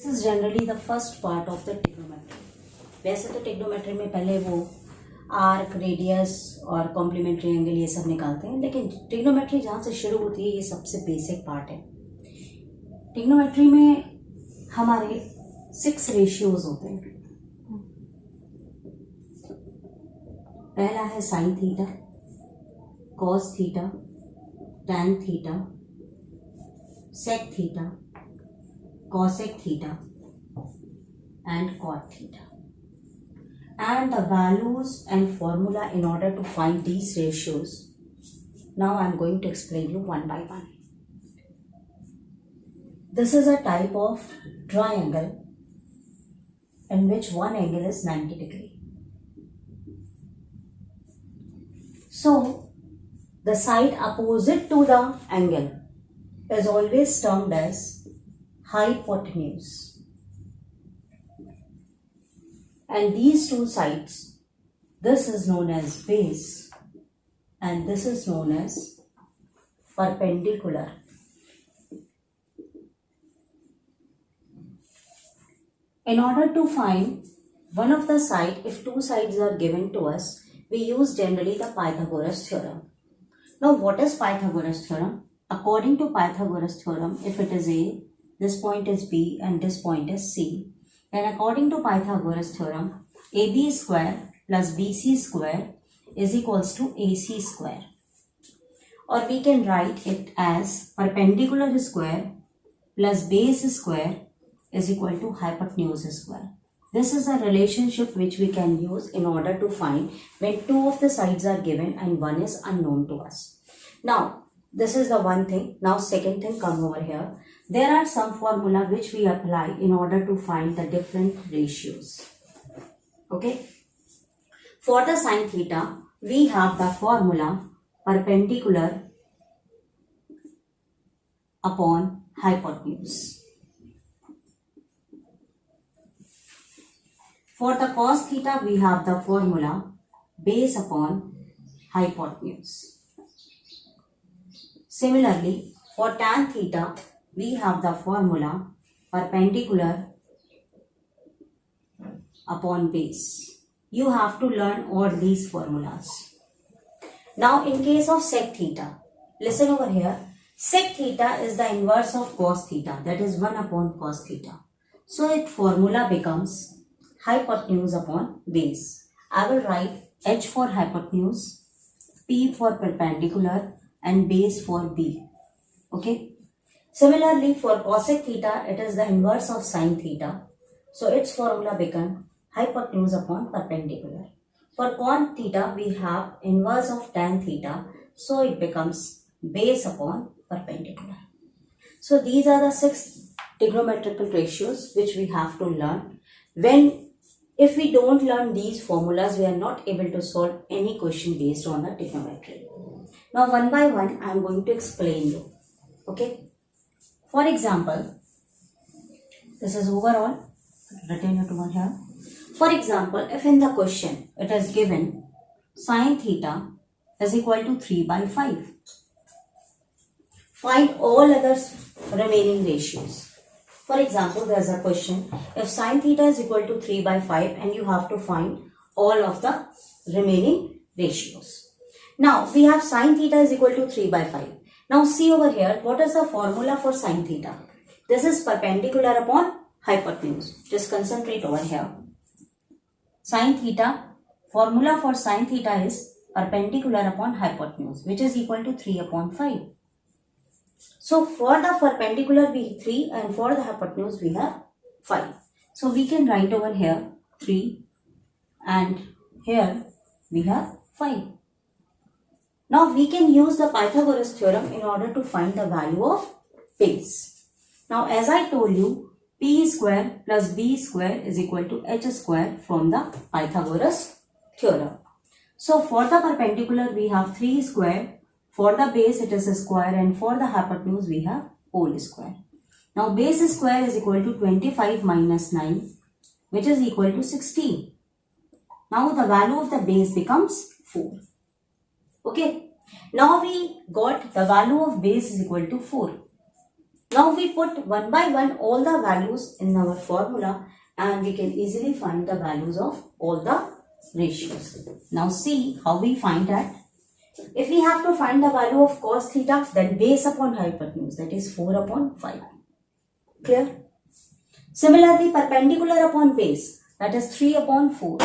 This is generally the first part of the trigonometry. वैसे तो trigonometry में पहले वो आर्क, रेडियस और कॉम्प्लीमेंट्री एंगल ये सब निकालते हैं, लेकिन ट्रिग्नोमेट्री जहाँ से शुरू होती है ये सबसे बेसिक पार्ट है। ट्रिग्नोमेट्री में हमारे 6 रेशियोज होते हैं। पहला है sine theta, cos theta, tan theta, sec theta, cosec theta and cot theta, and the values and formula in order to find these ratios. Now I am going to explain you one by one. This is a type of triangle in which one angle is 90 degree. So the side opposite to the angle is always termed as hypotenuse, and these two sides, this is known as base and this is known as perpendicular. In order to find one of the side, if two sides are given to us, we use generally the Pythagoras theorem. Now what is Pythagoras theorem? According to Pythagoras theorem, if it is A, this point is B and this point is C, then according to Pythagoras theorem, AB square plus BC square is equals to AC square, or we can write it as perpendicular square plus base square is equal to hypotenuse square. This is a relationship which we can use in order to find when two of the sides are given and one is unknown to us. Now this is the one thing. Now second thing, come over here. There are some formula which we apply in order to find the different ratios. Okay. For the sin theta, we have the formula perpendicular upon hypotenuse. For the cos theta, we have the formula base upon hypotenuse. Similarly, for tan theta, we have the formula perpendicular upon base. You have to learn all these formulas. Now in case of sec theta, listen over here. Sec theta is the inverse of cos theta, that is 1 upon cos theta. So its formula becomes hypotenuse upon base. I will write H for hypotenuse, P for perpendicular and base for B. Okay. Similarly, for cosec theta, it is the inverse of sin theta. So its formula becomes hypotenuse upon perpendicular. For cot theta, we have inverse of tan theta. So it becomes base upon perpendicular. So these are the 6 trigonometrical ratios which we have to learn. If we don't learn these formulas, we are not able to solve any question based on the trigonometry. Now one by one, I am going to explain you. Okay. For example, this is overall, written it over here. For example, if in the question it is given sin theta is equal to 3 by 5. Find all other remaining ratios. For example, there is a question, if sin theta is equal to 3 by 5 and you have to find all of the remaining ratios. Now, we have sin theta is equal to 3 by 5. Now see over here, what is the formula for sin theta? This is perpendicular upon hypotenuse. Just concentrate over here. Sin theta, formula for sin theta is perpendicular upon hypotenuse, which is equal to 3 upon 5. So for the perpendicular we have 3 and for the hypotenuse we have 5. So we can write over here 3 and here we have 5. Now we can use the Pythagoras theorem in order to find the value of base. Now as I told you, P square plus B square is equal to H square from the Pythagoras theorem. So for the perpendicular we have 3 square, for the base it is a square, and for the hypotenuse we have whole square. Now base square is equal to 25 minus 9, which is equal to 16. Now the value of the base becomes 4. Okay. Now we got the value of base is equal to 4. Now we put one by one all the values in our formula and we can easily find the values of all the ratios. Now see how we find that. If we have to find the value of cos theta, then base upon hypotenuse, that is 4 upon 5. Clear? Similarly, perpendicular upon base, that is 3 upon 4.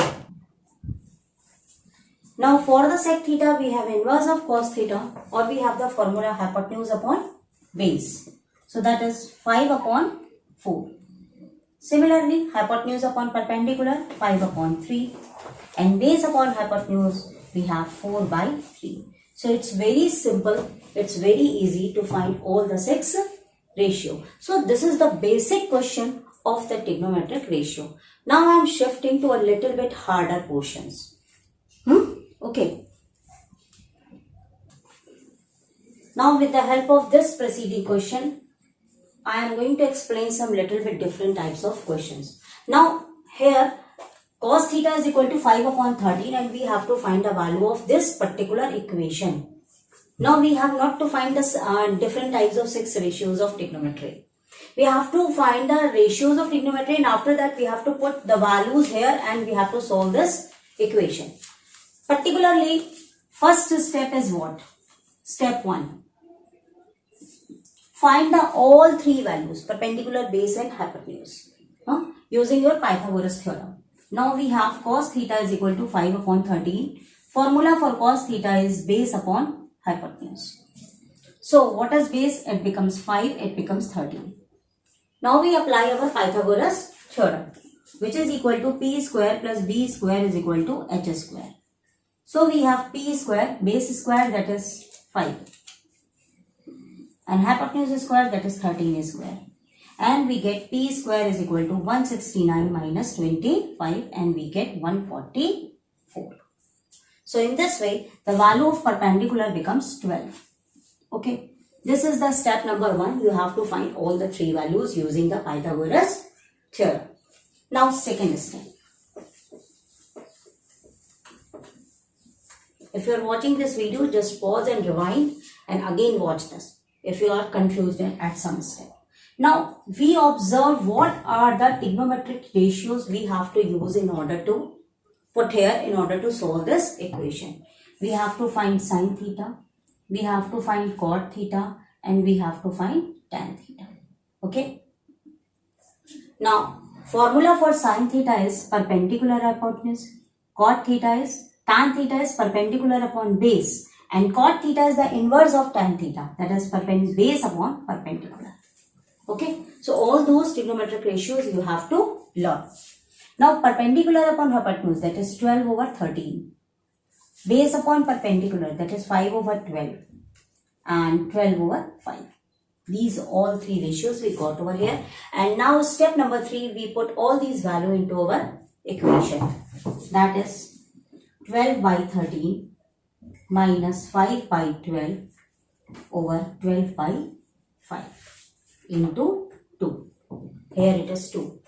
Now for the sec theta, we have inverse of cos theta, or we have the formula hypotenuse upon base. So that is 5 upon 4. Similarly, hypotenuse upon perpendicular, 5 upon 3. And base upon hypotenuse, we have 4 by 3. So it's very simple. It's very easy to find all the 6 ratio. So this is the basic question of the trigonometric ratio. Now I am shifting to a little bit harder portions. Okay. Now with the help of this preceding question, I am going to explain some little bit different types of questions. Now here cos theta is equal to 5 upon 13 and we have to find the value of this particular equation. Now we have not to find the different types of 6 ratios of trigonometry. We have to find the ratios of trigonometry and after that we have to put the values here and we have to solve this equation. Particularly, first step is what? Step 1. Find the all 3 values, perpendicular, base and hypotenuse, using your Pythagoras theorem. Now we have cos theta is equal to 5 upon 13. Formula for cos theta is base upon hypotenuse. So what is base? It becomes 5, it becomes 13. Now we apply our Pythagoras theorem, which is equal to p square plus b square is equal to h square. So we have p square, base square, that is 5. And hypotenuse square, that is 13 square. And we get p square is equal to 169 minus 25 and we get 144. So in this way, the value of perpendicular becomes 12. Okay. This is the step number 1. You have to find all the 3 values using the Pythagoras theorem. Now second step. If you are watching this video, just pause and rewind and again watch this if you are confused at some step. Now, we observe what are the trigonometric ratios we have to use in order to put here in order to solve this equation. We have to find sin theta, we have to find cot theta and we have to find tan theta. Okay. Now, formula for sin theta is perpendicular hypotenuse, cot theta is, tan theta is perpendicular upon base and cot theta is the inverse of tan theta, that is base upon perpendicular. Okay, so all those trigonometric ratios you have to learn. Now perpendicular upon hypotenuse, that is 12 over 13. Base upon perpendicular, that is 5 over 12 and 12 over 5. These all 3 ratios we got over here. And now step number 3, we put all these values into our equation. That is 12 by 13 minus 5 by 12 over 12 by 5 into 2. Here it is 2.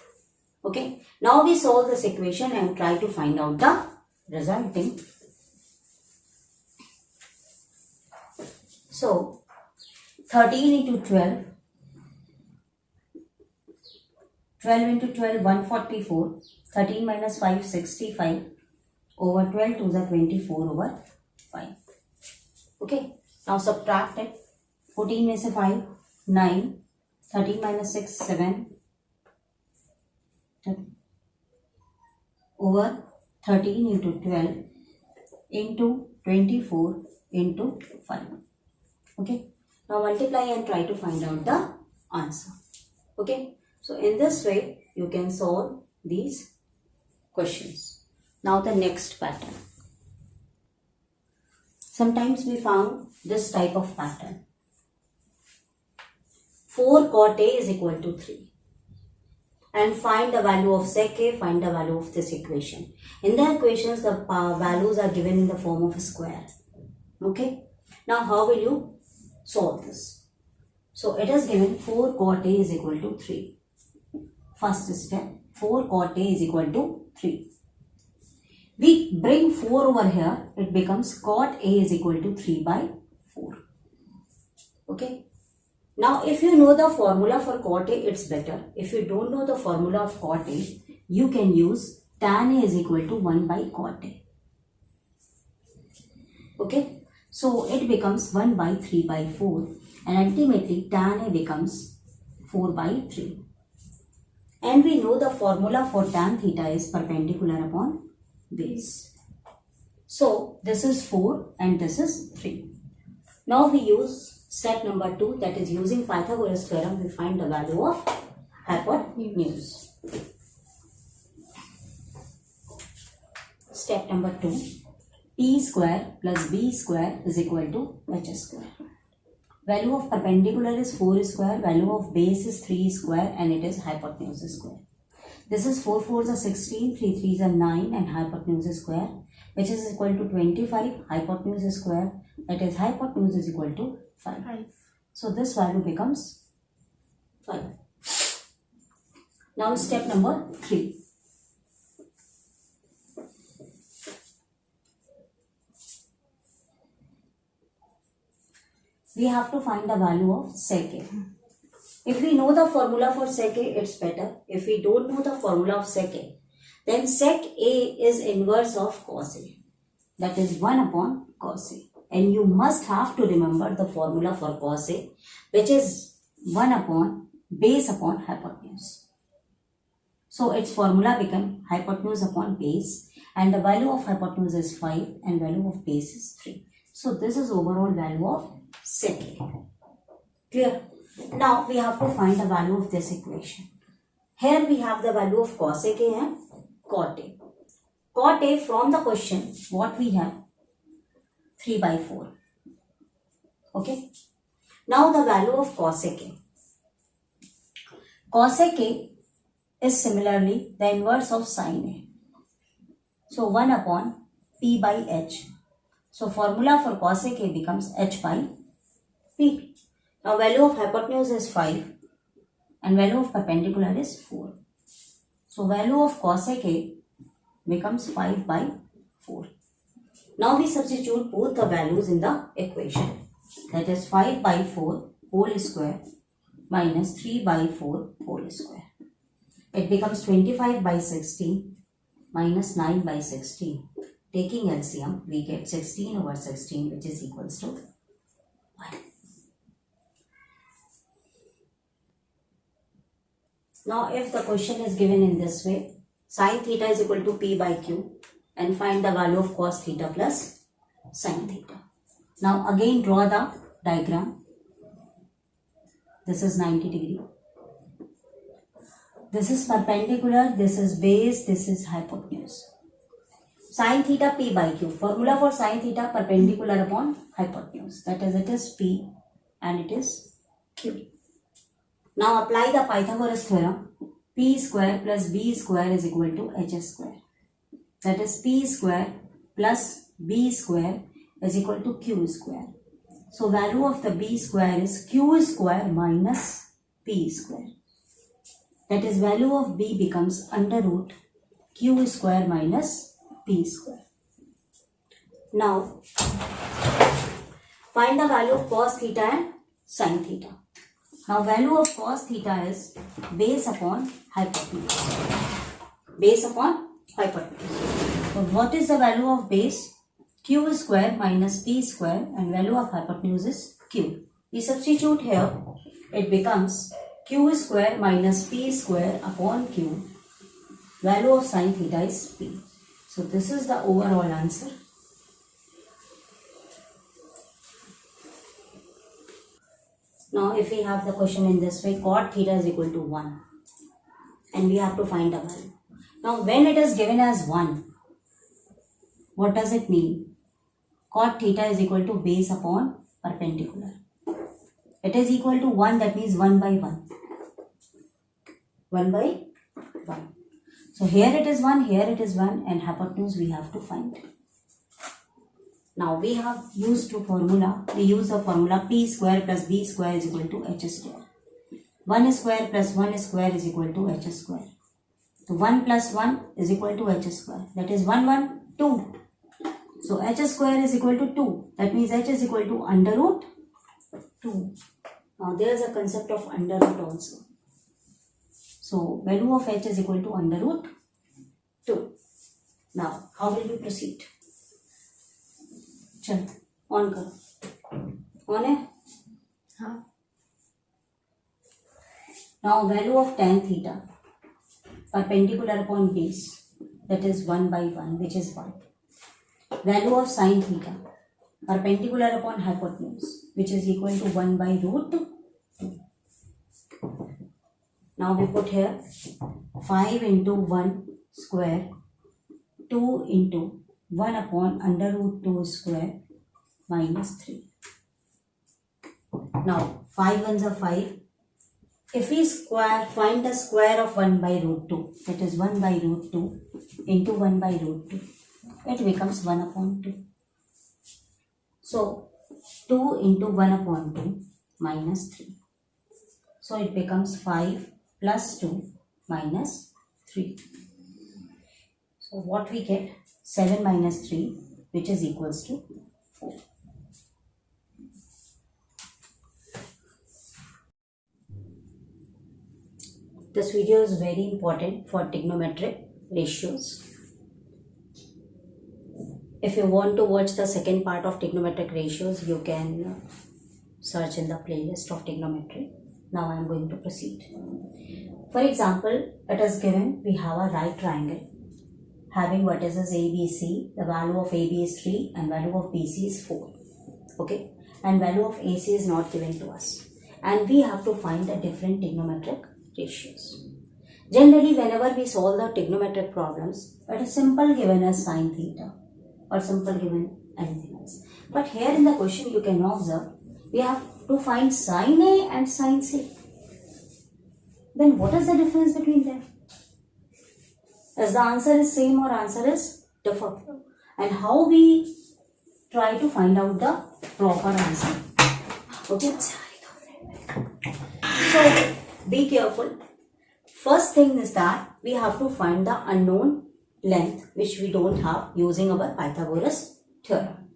Okay. Now we solve this equation and try to find out the resulting. So 13 into 12. 12 into 12, 144. 13 minus 5, 65. Over 12 to the 24 over 5. Okay. Now subtract it. 14 minus 5, 9. 13 minus 6, 7. Over 13 into 12 into 24 into 5. Okay. Now multiply and try to find out the answer. Okay. So in this way you can solve these questions. Now the next pattern. Sometimes we found this type of pattern. 4 cot A is equal to 3. And find the value of sec A, find the value of this equation. In the equations, the values are given in the form of a square. Okay. Now how will you solve this? So it is given 4 cot A is equal to 3. First step, 4 cot A is equal to 3. We bring 4 over here, it becomes cot A is equal to 3 by 4. Okay. Now, if you know the formula for cot A, it's better. If you don't know the formula of cot A, you can use tan A is equal to 1 by cot A. Okay, so it becomes 1 by 3 by 4, and ultimately tan A becomes 4 by 3. And we know the formula for tan theta is perpendicular upon base. So this is 4 and this is 3. Now we use step number 2, that is using Pythagoras theorem, we find the value of hypotenuse. Step number 2, p square plus b square is equal to h square. Value of perpendicular is 4 square, value of base is 3 square, and it is hypotenuse square. This is 4 4s are 16, 3 3s are 9, and hypotenuse square, which is equal to 25, hypotenuse square, that is hypotenuse is equal to 5. So this value becomes 5. Now step number 3. We have to find the value of sec A. If we know the formula for sec A, it's better. If we don't know the formula of sec A, then sec A is inverse of cos A. That is 1 upon cos A. And you must have to remember the formula for cos A, which is 1 upon base upon hypotenuse. So its formula become hypotenuse upon base, and the value of hypotenuse is 5 and value of base is 3. So this is overall value of sec A. Clear? Now we have to find the value of this equation. Here we have the value of cos A and cot A. Cot A, from the question, what we have? 3 by 4. Okay. Now the value of cosec A. Cosec A is similarly the inverse of sin A. So 1 upon P by H. So formula for cosec A becomes H by P. Now value of hypotenuse is 5 and value of perpendicular is 4. So value of cosec A becomes 5 by 4. Now we substitute both the values in the equation. That is 5 by 4 whole square minus 3 by 4 whole square. It becomes 25 by 16 minus 9 by 16. Taking LCM, we get 16 over 16, which is equals to 1. Now if the question is given in this way, sin theta is equal to P by Q, and find the value of cos theta plus sin theta. Now again draw the diagram. This is 90 degree. This is perpendicular, this is base, this is hypotenuse. Sin theta P by Q. Formula for sin theta perpendicular upon hypotenuse. That is, it is P and it is Q. Now apply the Pythagoras theorem. P square plus B square is equal to H square. That is P square plus B square is equal to Q square. So value of the B square is Q square minus P square. That is, value of B becomes under root Q square minus P square. Now find the value of cos theta and sin theta. Now value of cos theta is base upon hypotenuse. Base upon hypotenuse. So what is the value of base? Q square minus P square, and value of hypotenuse is Q. We substitute here, it becomes Q square minus P square upon Q. Value of sin theta is P. So this is the overall answer. Now if we have the question in this way, cot theta is equal to 1 and we have to find the value. Now when it is given as 1, what does it mean? Cot theta is equal to base upon perpendicular. It is equal to 1, that means 1 by 1. 1 by 1. So here it is 1, here it is 1, and hypotenuse we have to find. Now we have used two formula. We use the formula P square plus B square is equal to H square. 1 square plus 1 square is equal to H square. So 1 plus 1 is equal to H square. That is 1, 1, 2. So H square is equal to 2. That means H is equal to under root 2. Now there is a concept of under root also. So value of h is equal to under root 2. Now how will we proceed? चल on करो. On है? हाँ. Now value of tan theta perpendicular upon base, that is 1 by 1, which is 1. Value of sin theta perpendicular upon hypotenuse, which is equal to 1 by root 2. Now we put here 5 into 1 square 2 into 1 upon under root 2 square minus 3. Now 5 ones are 5. If we find the square of 1 by root 2, that is 1 by root 2 into 1 by root 2, it becomes 1 upon 2. So 2 into 1 upon 2 minus 3. So it becomes 5 plus 2 minus 3. So what we get? 7 minus 3, which is equals to 4. This video is very important for trigonometric ratios. If you want to watch the second part of trigonometric ratios, you can search in the playlist of trigonometry. Now I am going to proceed. For example, it is given we have a right triangle having vertices ABC. The value of AB is 3 and value of BC is 4. Okay, and value of AC is not given to us. And we have to find the different trigonometric ratios. Generally, whenever we solve the trigonometric problems, it is simple given as sin theta or simple given anything else. But here in the question you can observe we have to find sin A and sin C. Then what is the difference between them? As the answer is same or answer is different. And how we try to find out the proper answer. Okay. So be careful. First thing is that we have to find the unknown length which we don't have using our Pythagoras theorem.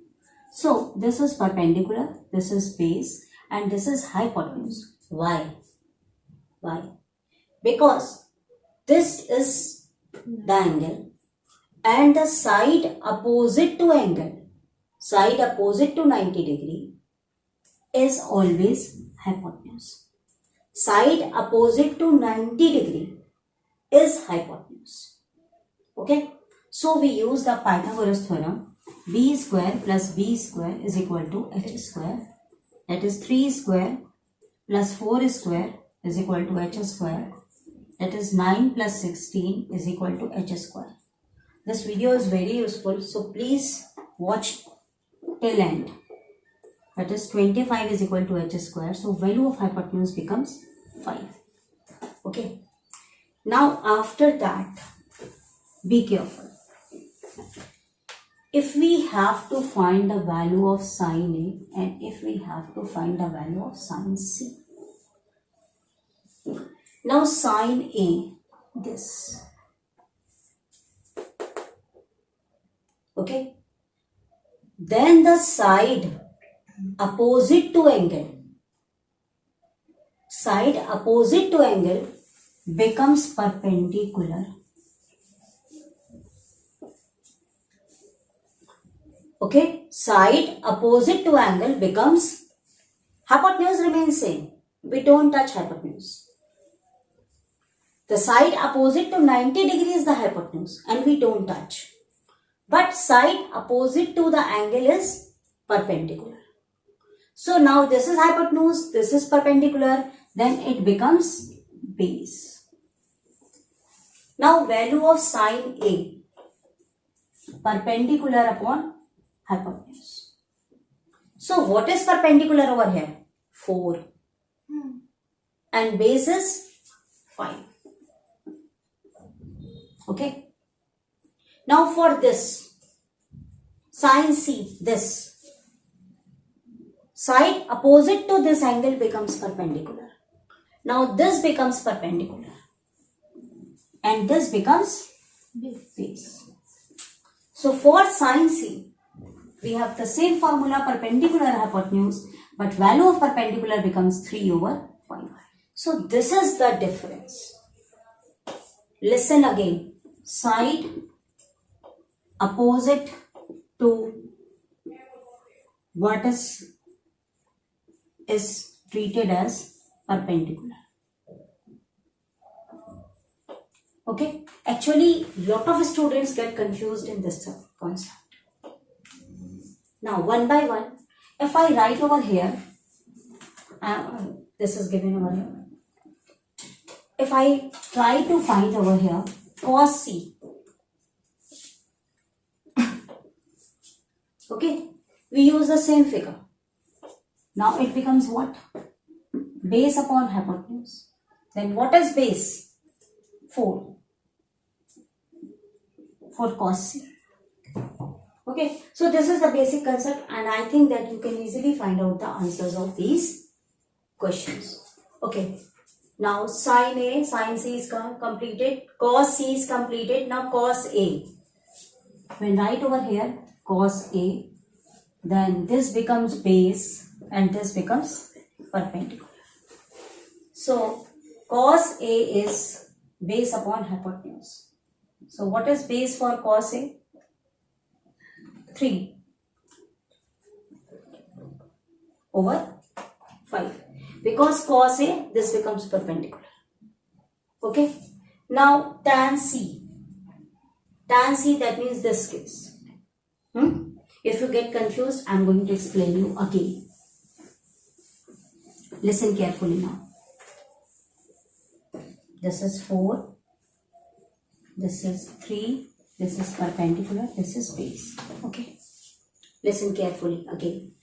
So this is perpendicular, this is base and this is hypotenuse. Why? Why? Because this is the angle and the side opposite to angle, side opposite to 90 degree is always hypotenuse. Side opposite to 90 degree is hypotenuse. Okay, so we use the Pythagoras theorem. B square plus B square is equal to h square. That is 3 square plus 4 square is equal to h square. That is 9 plus 16 is equal to h square. This video is very useful, so please watch till end. That is 25 is equal to h square. So value of hypotenuse becomes 5. Okay. Now after that, be careful. If we have to find the value of sin A and if we have to find the value of sin C. Now sin A, this. Okay. Then the side opposite to angle. Side opposite to angle becomes perpendicular. Okay, side opposite to angle becomes, hypotenuse remains same. We don't touch hypotenuse. The side opposite to 90 degree is the hypotenuse and we don't touch. But side opposite to the angle is perpendicular. So now this is hypotenuse, this is perpendicular, then it becomes base. Now value of sin A, perpendicular upon hypotenuse. So what is perpendicular over here? 4. And base is 5. Okay. Now for this, sin C, this. Side opposite to this angle becomes perpendicular. Now this becomes perpendicular. And this becomes base. So for sin C, we have the same formula, perpendicular hypotenuse but value of perpendicular becomes 3 over 5. So this is the difference. Listen again. Side opposite to vertex is treated as perpendicular. Okay, actually lot of students get confused in this concept. Now one by one, if I write over here, this is given over here. If I try to find over here cos C, okay, we use the same figure. Now it becomes what? Base upon hypotenuse. Then what is base? 4 for cos C. Okay, so this is the basic concept, and I think that you can easily find out the answers of these questions. Okay, now sin A, sin C is completed, cos C is completed. Now cos A. When write over here cos A, then this becomes base and this becomes perpendicular. So cos A is base upon hypotenuse. So what is base for cos A? 3 over 5. Because cos A, this becomes perpendicular. Okay. Now tan C. Tan C, that means this case. If you get confused, I am going to explain you again. Listen carefully now. This is 4. This is 3. This is perpendicular. This is base. Okay. Listen carefully again.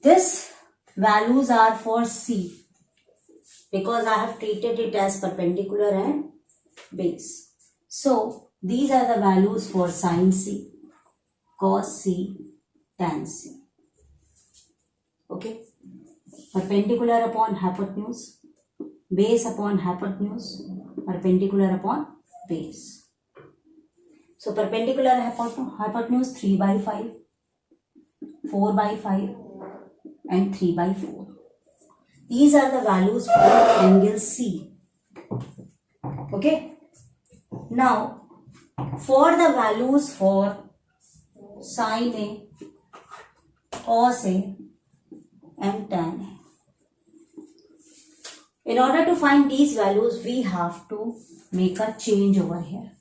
This values are for C because I have treated it as perpendicular and base. So these are the values for sin C, cos C, tan C. Okay. Perpendicular upon hypotenuse, base upon hypotenuse, perpendicular upon base. So perpendicular hypotenuse 3 by 5, 4 by 5 and 3 by 4. These are the values for angle C. Okay. Now for the values for sin A, cos A and tan A. In order to find these values, we have to make a change over here.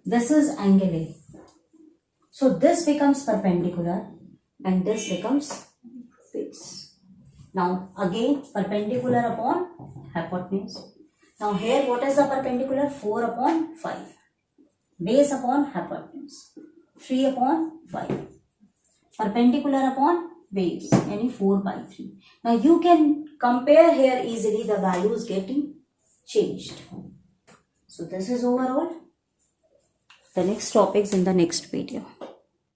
This is angle A. So this becomes perpendicular and this becomes base. Now again perpendicular upon hypotenuse. Now here what is the perpendicular? 4 upon 5. Base upon hypotenuse. 3 upon 5. Perpendicular upon base, any 4 by 3. Now you can compare here easily the values getting changed. So this is overall. The next topics in the next video.